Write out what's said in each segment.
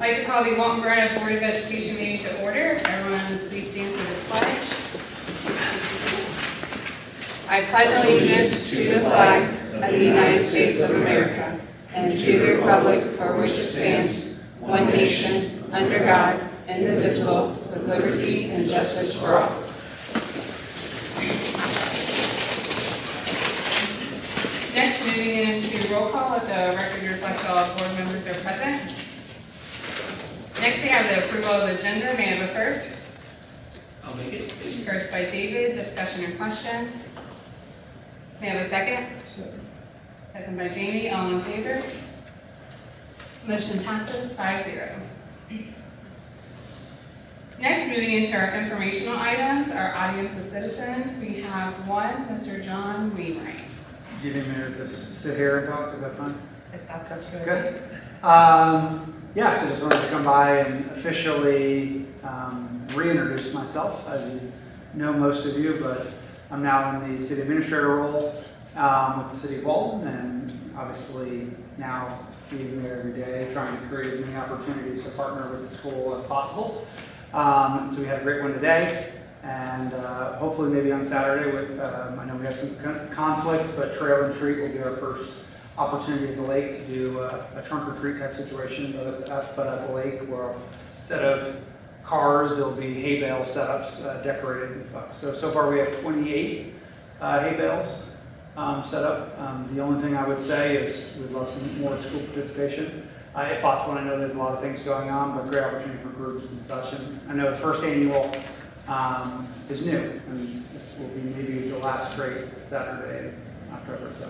like to call the Walton Borough Board of Education meeting to order. Everyone, please stand for the pledge. I pledge allegiance to the flag of the United States of America and to the republic for which it stands, one nation, under God, indivisible, with liberty and justice for all. Next, moving into roll call, let the record reflect all board members are present. Next, we have the approval of the agenda. May I have a first? I'll make it. First by David. Discussion or questions? May I have a second? Second by Jamie. All in favor? Motion passes 5-0. Next, moving into our informational items, our audience of citizens. We have one, Mr. John Wainwright. Do you need me to just sit here and talk? Is that fine? If that's what you would Good. like. Yeah, so just wanted to come by and officially reintroduce myself. As you know, most of you, but I'm now in the city administrator role with the city of Walton, and obviously now being there every day, trying to create as many opportunities to partner with the school as possible. So we had a great one today, and hopefully maybe on Saturday, I know we have some conflicts, but Trail and Treat will be our first opportunity at the lake to do a trunk or treat type situation, but at the lake where instead of cars, there'll be hay bale setups decorated and folks. So far we have 28 hay bales set up. The only thing I would say is we'd love some more school participation. If possible, I know there's a lot of things going on, but great opportunity for groups and such. And I know the first annual is new, and this will be maybe the last great Saturday in October. So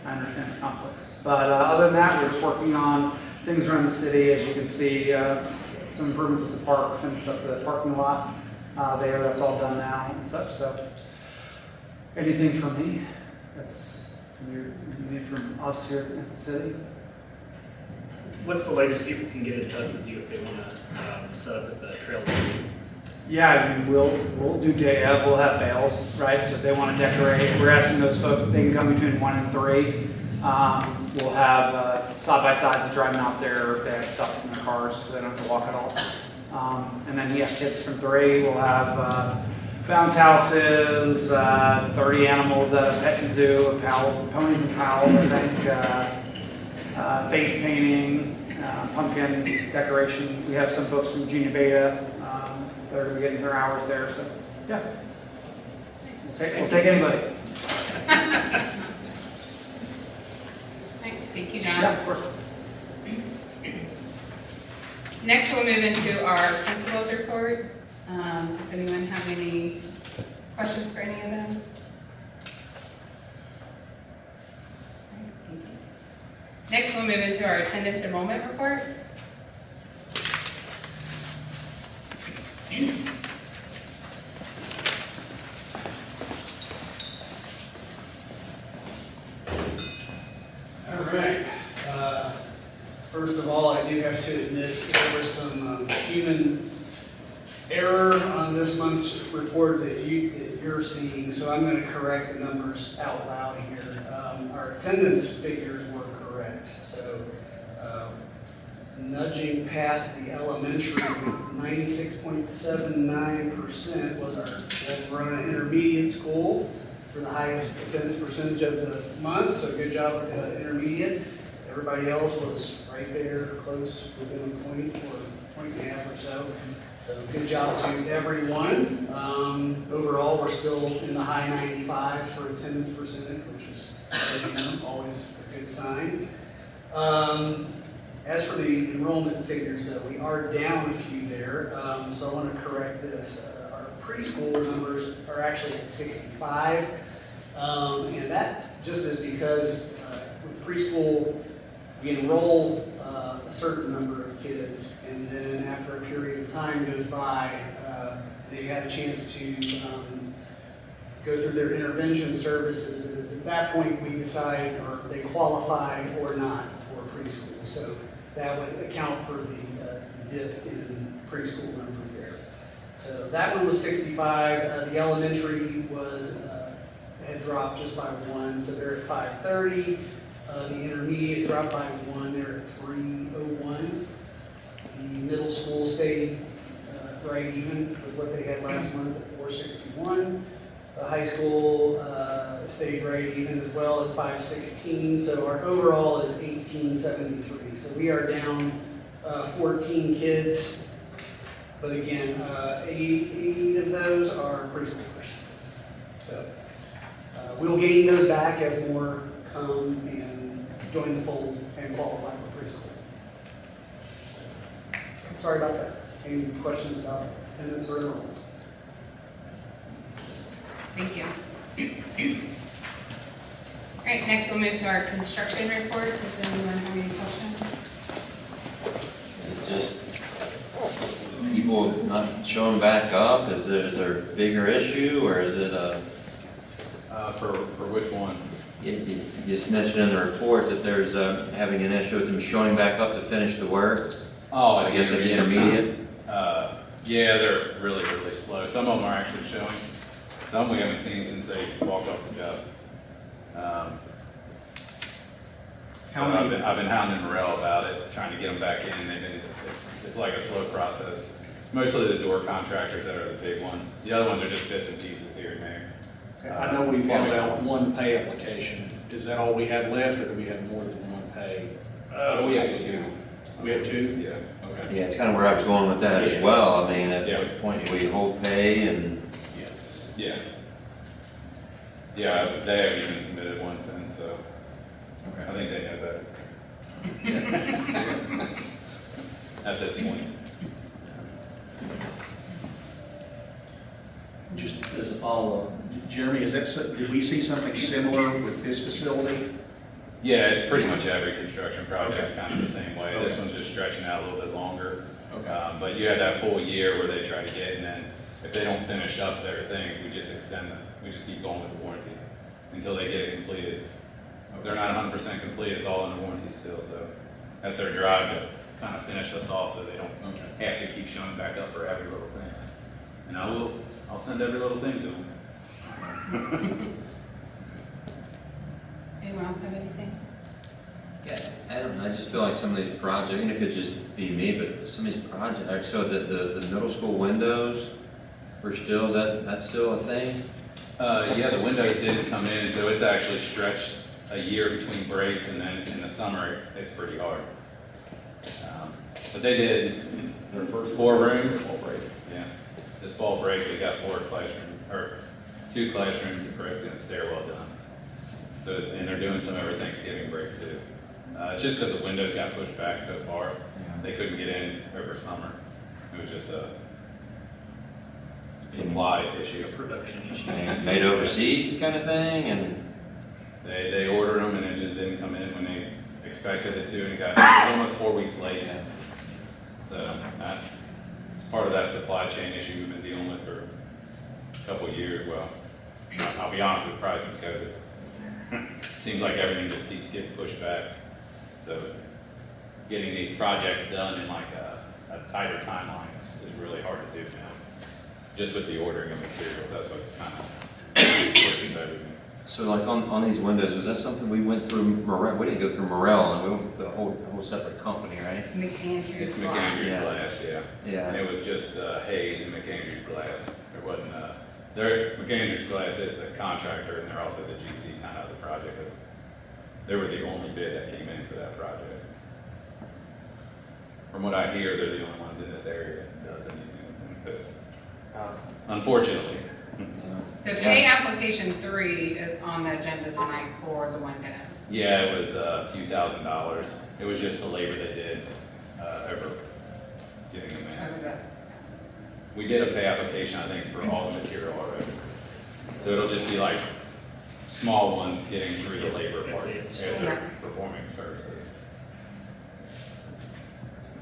I understand the conflicts. But other than that, we're just working on things around the city. As you can see, some improvements at the park, finished up the parking lot there. That's all done now and such. So anything from me that's you need from us here at the city? What's the latest people can get in touch with you if they want to set up at the trail? Yeah, I mean, we'll do JF. We'll have bales, right? So if they want to decorate, we're asking those folks if they can come between 1 and 3. We'll have side-by-sides driving out there if they have stuff in their cars, so they don't have to walk at all. And then, yeah, kids from 3. We'll have bounce houses, 30 animals at a petting zoo, ponies and pals, I think, face painting, pumpkin decoration. We have some folks from Gina Beta that are going to be getting their hours there, so yeah. We'll take anybody. Thank you, John. Yeah, of course. Next, we'll move into our principal's report. Does anyone have any questions for any of them? Next, we'll move into our attendance enrollment report. All right. First of all, I do have to admit there was some human error on this month's report that you're seeing, so I'm going to correct the numbers out loud here. Our attendance figures were correct, so nudging past the elementary with 96.79% was our Verona Intermediate School for the highest attendance percentage of the month, so good job with the intermediate. Everybody else was right there, close within a point or point and a half or so. So good job to everyone. Overall, we're still in the high 95s for attendance percentage, which is, as you know, always a good sign. As for the enrollment figures, though, we are down a few there, so I want to correct this. Our preschool numbers are actually at 65, and that just is because with preschool, we enroll a certain number of kids, and then after a period of time goes by, they've had a chance to go through their intervention services, and it's at that point we decide or they qualify or not for preschool. So that would account for the dip in preschool numbers there. So that one was 65. The elementary was had dropped just by 1, so they're at 530. The intermediate dropped by 1, they're at 301. The stayed right even with what they had last month at 461. The high school stayed right even as well at 516. So our overall is 1873. So we are down 14 kids. But again, 8 of those are preschoolers. So we'll gain those back as more come and join the fold and qualify for preschool. So, sorry about that. Any questions about attendance or enrollment? Thank you. All right, next we'll move to our construction report. Does anyone have any questions? Is it just people not showing back up? Is there a bigger issue, or is it a? For which one? You just mentioned in the report that there's having an issue with them showing back up to finish the work. Oh, I guess at the intermediate. Yeah, they're really, really slow. Some of them are actually showing. Some we haven't seen since they walked off the job. I've been hounding Morel about it, trying to get them back in. It's like a slow process. Mostly the door contractors that are the big one. The other ones are just bits and pieces here and there. Okay, I know we've held out one pay application. Is that all we have left, or do we have more than one pay? We have two. We have two? Yeah, okay. Yeah, it's kind of where I was going with that as well. I mean, at what point do we hold pay and? Yeah. Yeah, they haven't even submitted one since, so I think they know better. At this point. Just as a follow-up, Jeremy, did we see something similar with this facility? Yeah, it's pretty much every construction project's kind of the same way. This one's just stretching out a little bit longer. Okay. But you had that full year where they try to get, and then if they don't finish up their thing, we just extend them. We just keep going with the warranty until they get it completed. If they're not 100% complete, it's all under warranty still, so that's their drive to kind of finish us off so they don't have to keep showing back up for every little thing. And I'll send every little thing to them. Anyone else have anything? Yeah, I don't know, I just feel like some of these projects, and it could just be me, but some of these projects, so the middle school windows were still, that's still a thing? Yeah, the windows didn't come in, so it's actually stretched a year between breaks, and then in the summer, it's pretty hard. But they did their first 4 rooms. Yeah. This fall break, they got 2 classrooms, and Preston stairwell done. So, and they're doing some over Thanksgiving break too. It's just because the windows got pushed back so far, they couldn't get in over summer. It was just a supply issue. A production issue. And made overseas kind of thing, and They ordered them and it just didn't come in when they expected it to, and it was almost 4 weeks late. So it's part of that supply chain issue we've been dealing with for a couple of years. Well, I'll be honest with price, it's COVID. Seems like everything just keeps getting pushed back. So getting these projects done in like a tighter timeline is really hard to do now. Just with the ordering of materials, that's what's kind of pushes everything. so like on these windows, was that something we went through Morel? We didn't go through Morel, and we went with a whole separate company, right? McAndrews. It's McAndrews Yes. Glass, yeah. Yeah. And it was just Hayes and McAndrews Glass. There wasn't, McAndrews Glass is the contractor, and they're also the GC kind of the project. They were the only bid that came in for that project. From what I hear, they're the only ones in this area that does anything like this. Unfortunately. So pay application 3 is on the agenda tonight for the windows. Yeah, it was a few $1,000s. It was just the labor they did over getting them in. Over the- We did a pay application, I think, for all the material already. So it'll just be like small ones getting through the labor parts as they're performing services.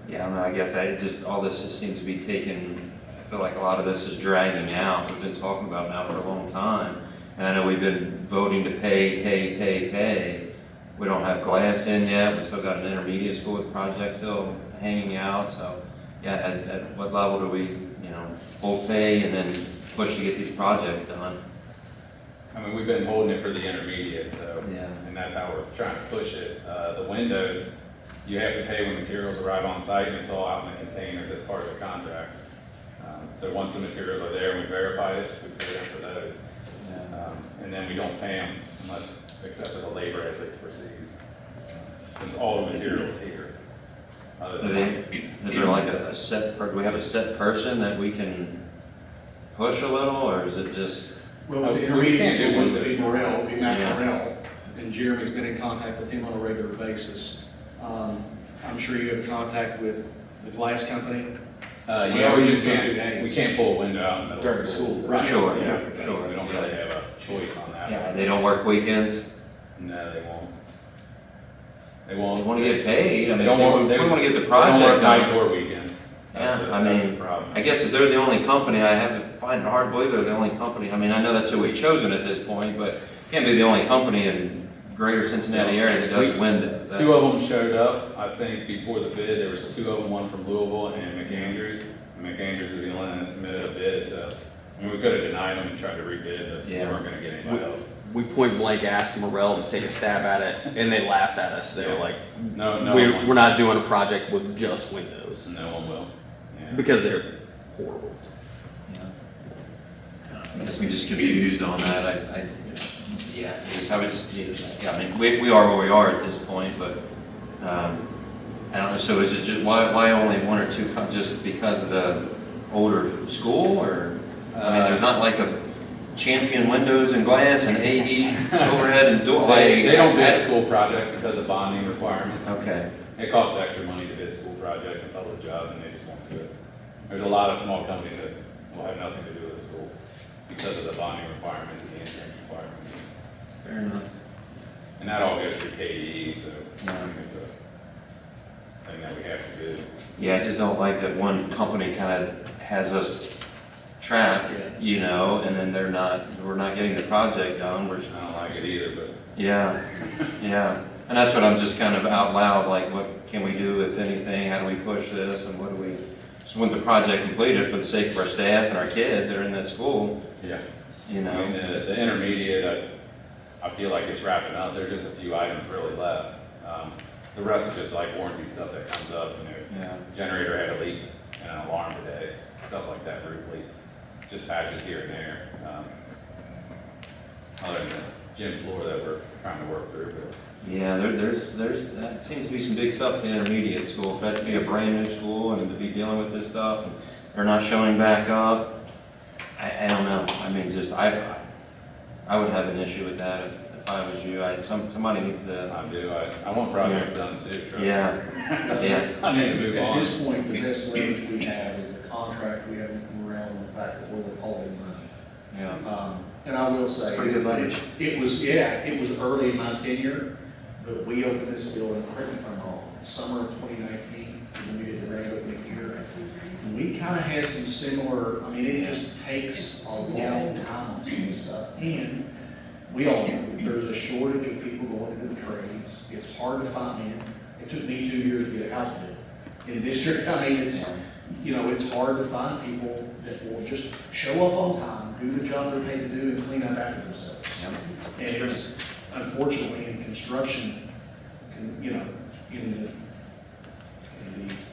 Yeah, I don't know, I guess all this just seems to be taking, I feel like a lot of this is dragging out. We've been talking about it now for a long time. And I know we've been voting to pay. We don't have glass in yet. We still got an intermediate school with projects still hanging out. So, yeah, at what level do we, hold pay and then push to get these projects done? I mean, we've been holding it for the intermediate, so, Yeah. and that's how we're trying to push it. The windows, You have to pay when materials arrive on site, and it's all out in the containers as part of the contracts. So once the materials are there and we verify it, we pay them for those. And then we don't pay them unless, except for the labor as they proceed. Since all the material is here. Other than Is there like a set, do we have a set person that we can push a little, or is it just? Well, Oh, the we intermediate can't do school would windows. be Morrell, would be Matt Yeah. Morrell, and Jeremy's been in contact with him on a regular basis. I'm sure you have contact with the glass company. yeah, Well, we you just go through can't, we days. can't pull a window out in the middle During of school. school. Right. Sure, Yeah, sure. We don't really have a choice on that. Yeah, they don't work weekends. No, they won't. They They won't. want to get paid. I mean, They don't want, if we want to get the They don't project work nights done. or weekends. That's Yeah, the- I that's the mean, problem. I guess if they're the only company, I have to find it hard to believe they're the only company. I mean, I know that's who we've chosen at this point, but can't be the only company in greater Cincinnati area that does windows. Two of them showed up, I think, before the bid. There was two of them, one from Louisville and McAndrews. And McAndrews was the only one that submitted a bid, so, I mean, we could have denied them and tried to rebid, but we Yeah. weren't gonna get anybody else. We point blank asked Morel to take a stab at it, and they laughed at us. They were like, No, no one we're, wants we're not doing a project with just windows. No one will. Yeah. Because they're horrible. I guess I'm just confused on that. Yeah, just how it's, yeah, I mean, we are where we are at this point, but, I don't know, so is it just, why only one or two, just because of the older school, or? I mean, there's not like a Champion Windows and Glass and AE overhead and door, like. They don't bid school projects because of bonding requirements. Okay, It costs extra money to bid school projects and public jobs, and they just won't do it. There's a lot of small companies that will have nothing to do with the school because of the bonding requirements and the insurance requirements. fair enough. And that all goes through KDE, so Yeah. it's a thing that we have to do. Yeah, I just don't like that one company kind of has us trapped, you know, and then we're not getting the project done, we're, I don't like it either, but yeah, yeah. And that's what I'm just kind of out loud, like, what can we do, if anything, how do we push this, and what do we, so when the project completed, for the sake of our staff and our kids that are in that school, yeah. you I mean, know? the intermediate, I feel like it's wrapping up. There's just a few items really left. The rest is just like warranty stuff that comes up, you know, Yeah, generator had a leak and an alarm today, stuff like that, roof leaks, just patches here and there. Other than the gym floor that we're trying to work through, but yeah, that seems to be some big stuff at the intermediate school, for that to be a brand new school and to be dealing with this stuff, and they're not showing back up. I don't know, I mean, just, I would have an issue with that if I was you. Somebody needs to, I do, I want projects done too, trust me. yeah, yeah, I need to move At on. this point, the best leverage we have is the contract we have with Morrell and the fact that we're withholding money. yeah. And I will say. It's pretty good leverage. It was early in my tenure, but we opened this building, correct me if I'm wrong, summer of 2019, when we did the grand opening here. And we kind of had some similar, I mean, it just takes a long time on some of this stuff. And we all know there's a shortage of people going into the trades. It's hard to find in. It took me 2 years to get a house built in district. I mean, it's, you know, it's hard to find people that will just show up on time, do the job they're paid to do, and clean up after themselves. And it's, unfortunately, in construction, you know, in the,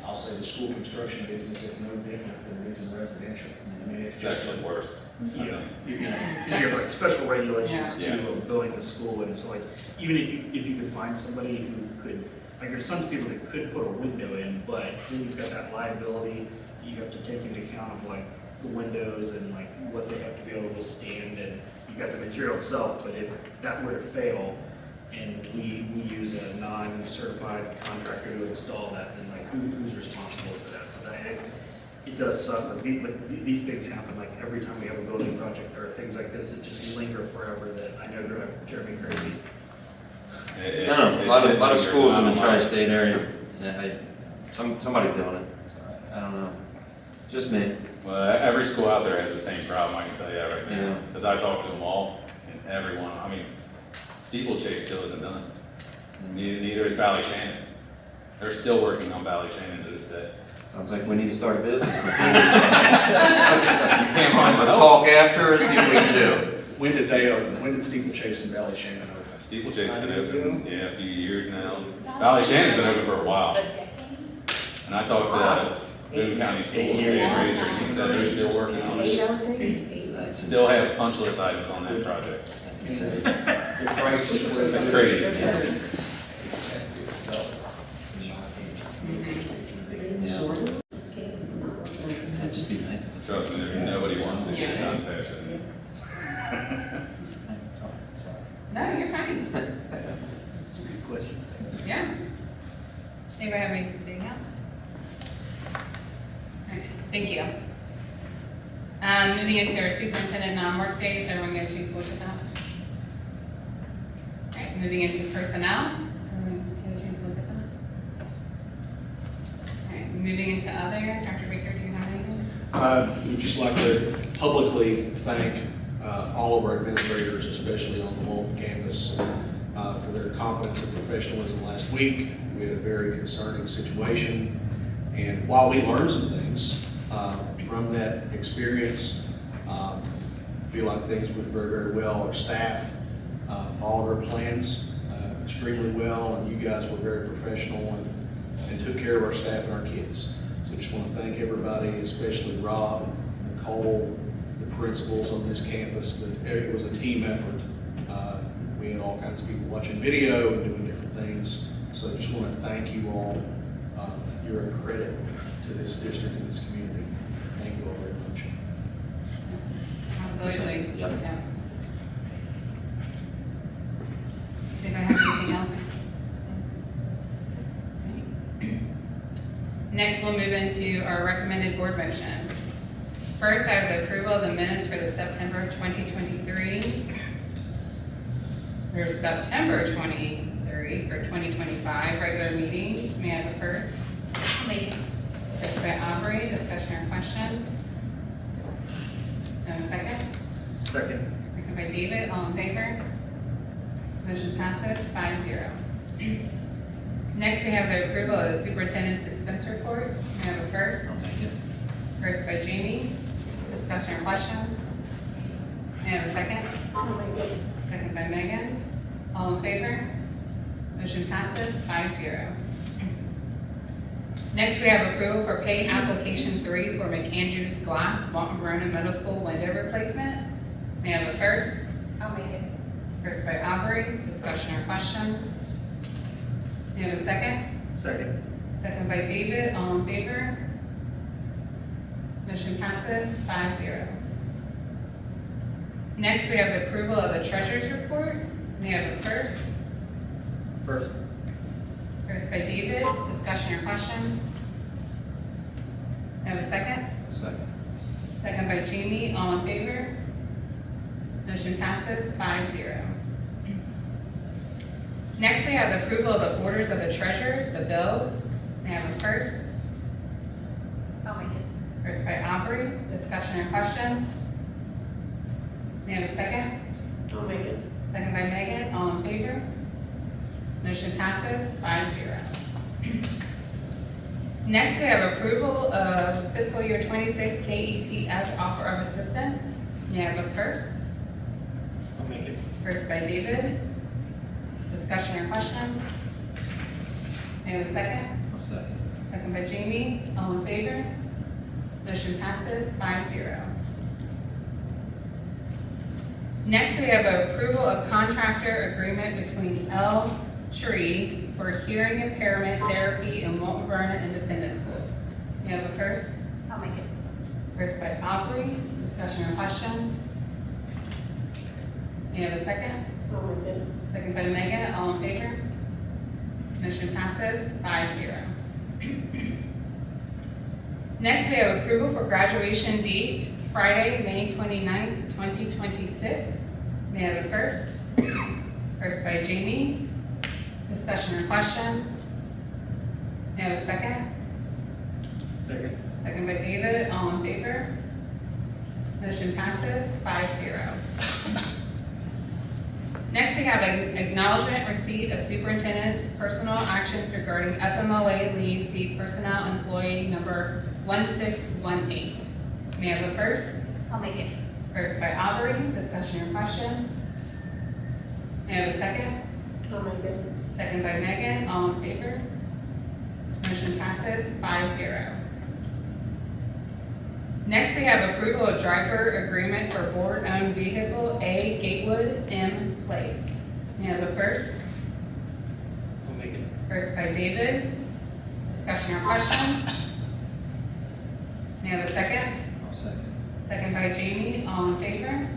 I'll say the school construction business, it's no different than it is in residential. I mean, it's It's just, actually worse. I Yeah. think. you know, Because you have like special regulations Yeah. too of building the school, and so like, even if you could find somebody who could, like, there's tons of people that could put a window in, but then you've got that liability, you have to take into account of like the windows and like what they have to be able to withstand, and you've got the material itself, but if that were to fail, and we use a non-certified contractor to install that, then like who's responsible for that? So that, it does suck, but these things happen like every time we have a building project, or things like this that just linger forever that I know drive me crazy. It- I don't know, it- a lot it of lingers schools in the on my mind. tri-state area, somebody's doing it. I don't know, just me. Well, every school out there has the same problem, I can tell you that right Yeah. now. Because I talked to them all, and everyone, I mean, steeplechase still isn't done. Neither is Valley Shannon. They're still working on Valley Shannon to this day. Sounds like we need to start a business. Can't find Let's talk after and see what we can do. when did they open? When did Steeplechase and Valley Shannon open? Steeplechase has been open, yeah, a few years now. Valley Shannon's been open for a while. And I talked to Boone County Schools, Dan Razor, he said they're still working on it. Still have punch list items on that project. The price. That's crazy. That'd just be nice. Trust me, nobody wants to get out there. No, you're fine. Good questions, thanks. Yeah. Anybody have anything else? All right, thank you. Moving into our superintendent non-work days, everyone get a chance to look at that? All right, moving into personnel, everyone get a chance to look at that? All right, moving into other, Dr. Baker, do you have anything? We'd just like to publicly thank all of our administrators, especially on the Walton campus, for their competence and professionalism last week. We had a very concerning situation, and while we learned some things from that experience, feel like things went very, very well. Our staff followed our plans extremely well, and you guys were very professional and took care of our staff and our kids. So just want to thank everybody, especially Rob, Nicole, the principals on this campus, but it was a team effort. We had all kinds of people watching video and doing different things. So just want to thank you all. You're a credit to this district and this community. Thank you all very much. Absolutely. Yep. Yeah. Anybody have anything else? Next, we'll move into our recommended board motions. First, I have the approval of the minutes for the September 2023. There's September 23 for 2025 regular meeting. May I have a first? First by Aubrey, discussion or questions? And a second? Second. Second by David, all in favor? Motion passes 5-0. Next, we have the approval of the superintendent's expense report. May I have a first? I'll make it. First by Jamie, discussion or questions? May I have a second? Second by Megan, all in favor? Motion passes 5-0. Next, we have approval for pay application 3 for McAndrews Glass, Walton Verona Middle School window replacement. May I have a first? I'll make it. First by Aubrey, discussion or questions? May I have a second? Second. Second by David, all in favor? Motion passes 5-0. Next, we have the approval of the treasurer's report. May I have a first? First. First by David, discussion or questions? May I have a second? Second. Second by Jamie, all in favor? Motion passes 5-0. Next, we have the approval of the orders of the treasurers, the bills. May I have a first? I'll make it. First by Aubrey, discussion or questions? May I have a second? I'll make it. Second by Megan, all in favor? Motion passes 5-0. Next, we have approval of fiscal year 26 KETS offer of assistance. May I have a first? I'll make it. First by David. Discussion or questions? May I have a second? I'll second. Second by Jamie, all in favor? Motion passes 5-0. Next, we have approval of contractor agreement between L Tree for hearing impairment therapy in Walton Verona Independent Schools. May I have a first? I'll make it. First by Aubrey, discussion or questions? May I have a second? I'll make it. Second by Megan, all in favor? Motion passes 5-0. Next, we have approval for graduation date, Friday, May 29th, 2026. May I have a first? First by Jamie. Discussion or questions? May I have a second? Second. Second by David, all in favor? Motion passes 5-0. Next, we have an acknowledgement receipt of superintendent's personal actions regarding FMLA leave, see personnel employee number 1618. May I have a first? I'll make it. First by Aubrey, discussion or questions? May I have a second? I'll make it. Second by Megan, all in favor? Motion passes 5-0. Next, we have approval of driver agreement for board-owned vehicle A Gatewood M Place. May I have a first? I'll make it. First by David. Discussion or questions? May I have a second? I'll second. Second by Jamie, all in favor?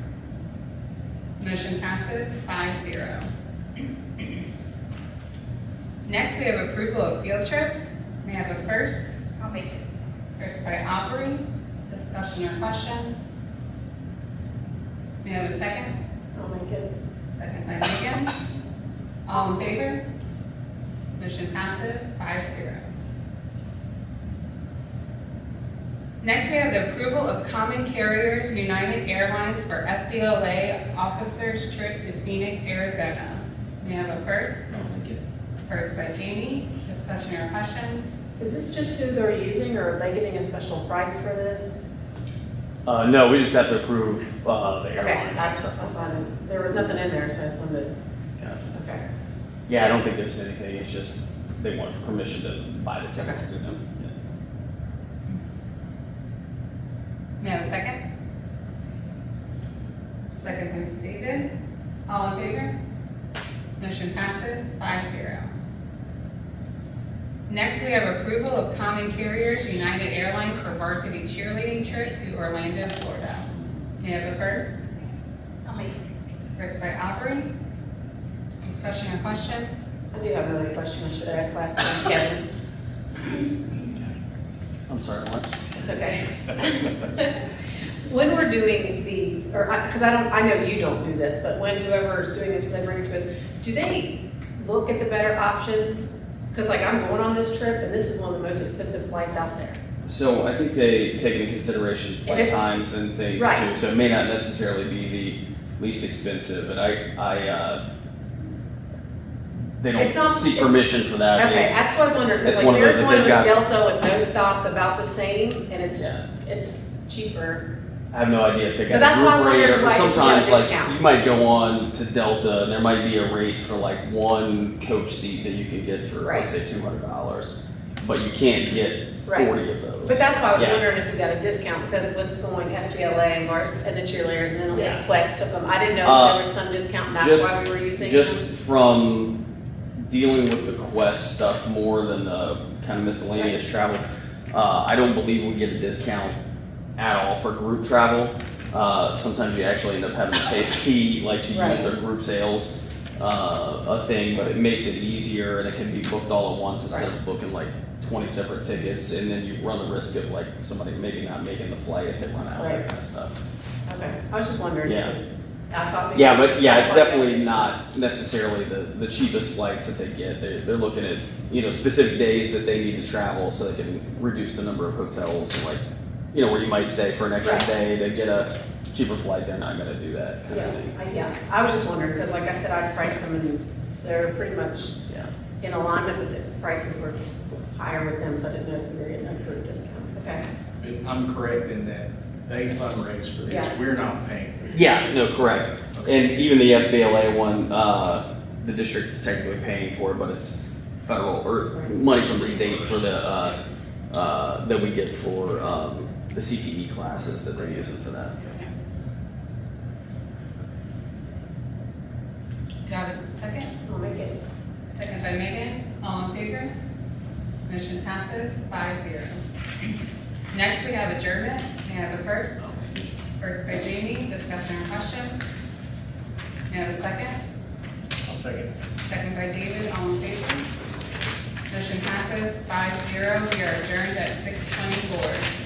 Motion passes 5-0. Next, we have approval of field trips. May I have a first? I'll make it. First by Aubrey. Discussion or questions? May I have a second? I'll make it. Second by Megan. All in favor? Motion passes 5-0. Next, we have the approval of Common Carriers United Airlines for FBLA officers trip to Phoenix, Arizona. May I have a first? I'll make it. First by Jamie. Discussion or questions? Is this just who they're using, or are they getting a special price for this? No, we just have to approve, the Okay, airlines. that's fine. There was nothing in there, so I just wanted Yeah. to, okay. Yeah, I don't think there's anything, it's just, they want permission to buy the tickets through them. May I have a second? Second by David. All in favor? Motion passes 5-0. Next, we have approval of Common Carriers United Airlines for varsity cheerleading trip to Orlando, Florida. May I have a first? I'll make it. First by Aubrey. Discussion or questions? I do have another question I should have asked last time, Kevin. I'm sorry, what? It's okay. When we're doing these, or, because I know you don't do this, but when whoever is doing this, when they bring it to us, do they look at the better options? Because like I'm going on this trip and this is one of the most expensive flights out there. So I think they take into consideration flight it's- times and things Right. too, so it may not necessarily be the least expensive, but they It's not- don't seek permission for that. Okay, that's what I was wondering, because It's like one of there's those that one with they've got- Delta with no stops about the same, and Yeah. it's cheaper. I have no idea if they So got that's a why I group rate, wondered or why if you had a sometimes like, discount. you might go on to Delta, and there might be a rate for like one coach seat that you can get for, Right. let's say, $200, but you can't get Right. 40 of those. But that's why I was Yeah. wondering if we got a discount, because with going FBLA and Mars and the cheerleaders, and then on Yeah. the Quest took them, I didn't know if there was some discount, and that's just- why we were using them. Just from dealing with the Quest stuff more than the kind of miscellaneous travel, I don't believe we get a discount at all for group travel. Sometimes you actually end up having to pay a fee, like to Right. use their group sales, a thing, but it makes it easier and it can be booked all at once instead of booking like 20 separate tickets, and then you run the risk of like somebody maybe not making the flight if they run out, Right. that kind of stuff. Okay, I was just wondering, Yeah. because I thought. maybe Yeah, but yeah, that's it's why I definitely got not necessarily the cheapest flights that they get. They're looking at, specific days that they need to travel so they can reduce the number of hotels, like, where you might stay for an extra Right. day to get a cheaper flight, they're not gonna do that kind Yeah, of thing. yeah, I was just wondering, because like I said, I priced them and they're pretty much Yeah. in alignment with the prices were higher with them, so I didn't know if we were getting a approved discount. Okay, But I'm correct in that they fundraise for this, Yeah. we're not paying for this. Yeah, no, correct. And even the FBLA one, the district is technically paying for it, but it's federal, or money from the state for the, that we get for, the CTE classes that they're using for that. Do I have a second? I'll make it. Second by Megan. All in favor? Motion passes 5-0. Next, we have adjournment. May I have a first? First by Jamie. Discussion or questions? May I have a second? I'll second. Second by David. All in favor? Motion passes 5-0. We are adjourned at 6:24.